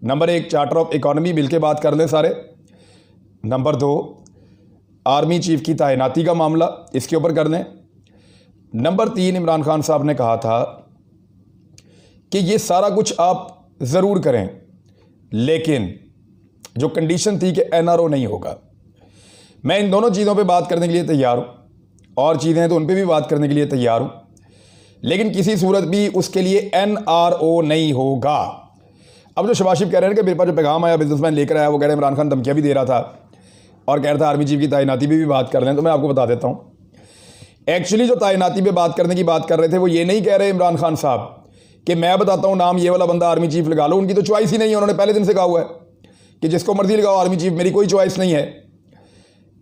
Number 1 charter of economy मिल के बात कर लें सारे। नंबर 2 आर्मी चीफ की तैनाती का मामला, इसके ऊपर कर लें। नंबर 3 इमरान खान साहब ने कहा था कि ये सारा कुछ आप ज़रूर करें, लेकिन जो कंडीशन थी कि एनआरओ नहीं होगा। मैं इन दोनों चीज़ों पे बात करने के लिए तैयार हूँ, और चीज़ें हैं तो उन पे भी बात करने के लिए तैयार हूँ, लेकिन किसी सूरत भी उसके लिए एनआरओ नहीं होगा। अब जो शहबाज शरीफ कह रहे हैं कि मेरे पास जो पैगाम आया बिजनेसमैन लेकर आया, वो कह रहे हैं इमरान खान धमकियाँ भी दे रहा था और कह रहा था आर्मी चीफ की तैनाती भी बात कर रहे हैं, तो मैं आपको बता देता हूँ एक्चुअली जो तैनाती पे बात करने की बात कर रहे थे वो ये नहीं कह रहे इमरान खान साहब कि मैं बताता हूँ नाम ये वाला बंदा आर्मी चीफ लगा लो। उनकी तो चॉइस ही नहीं है, उन्होंने पहले दिन से कहा हुआ है कि जिसको मर्जी लगाओ आर्मी चीफ, मेरी कोई चॉइस नहीं है।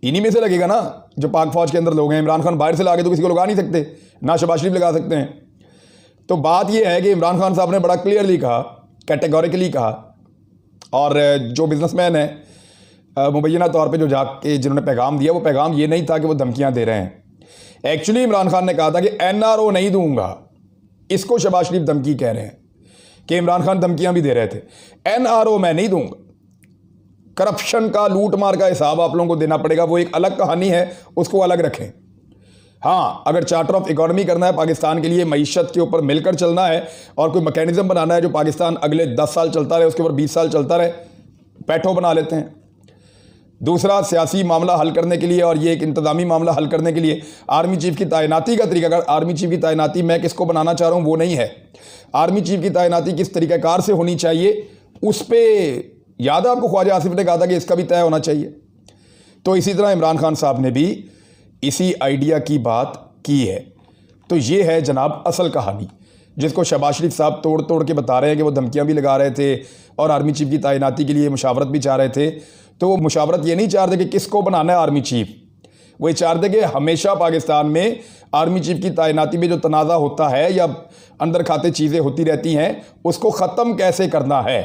इन्हीं में से लगेगा ना जो पाक फौज के अंदर लोग हैं। इमरान खान बाहर से ला के तो किसी को लगा नहीं सकते, ना शहबाज शरीफ लगा सकते हैं। तो बात यह है कि इमरान खान साहब ने बड़ा क्लियरली कहा, कैटेगोरिकली कहा, और जो बिजनेसमैन है मुबैना तौर पे जो जाके जिन्होंने पैगाम दिया, वो पैगाम ये नहीं था कि वो धमकियां दे रहे हैं। एक्चुअली इमरान खान ने कहा था कि एनआरओ नहीं दूंगा, इसको शहबाज शरीफ धमकी कह रहे हैं कि इमरान खान धमकियां भी दे रहे थे। एनआरओ मैं नहीं दूंगा, करप्शन का लूट मार का हिसाब आप लोगों को देना पड़ेगा, वो एक अलग कहानी है, उसको अलग रखें। हाँ, अगर चार्टर ऑफ इकॉनमी करना है पाकिस्तान के लिए, मईशत के ऊपर मिलकर चलना है और कोई मैकेनिज्म बनाना है जो पाकिस्तान अगले 10 साल चलता रहे, उसके ऊपर 20 साल चलता रहे, पैठो बना लेते हैं। दूसरा, सियासी मामला हल करने के लिए और ये एक इंतजामी मामला हल करने के लिए आर्मी चीफ की तैनाती का तरीका, आर्मी चीफ की तैनाती मैं किसको बनाना चाह रहा हूँ वो नहीं है, आर्मी चीफ की तैनाती किस तरीक़ाकार से होनी चाहिए उस पर याद है आपको ख्वाजा आसिफ ने कहा था कि इसका भी तय होना चाहिए। तो इसी तरह इमरान खान साहब ने भी इसी आइडिया की बात की है। तो ये है जनाब असल कहानी, जिसको शहबाज शरीफ साहब तोड़ तोड़ के बता रहे हैं कि वो धमकियां भी लगा रहे थे और आर्मी चीफ की तैनाती के लिए मुशावरत भी चाह रहे थे। तो वो मुशावरत ये नहीं चाह रहे थे कि किसको बनाना है आर्मी चीफ, वो ये चाह रहे थे कि हमेशा पाकिस्तान में आर्मी चीफ की तैनाती में जो तनाज़ा होता है या अंदर खाते चीज़ें होती रहती हैं उसको ख़त्म कैसे करना है।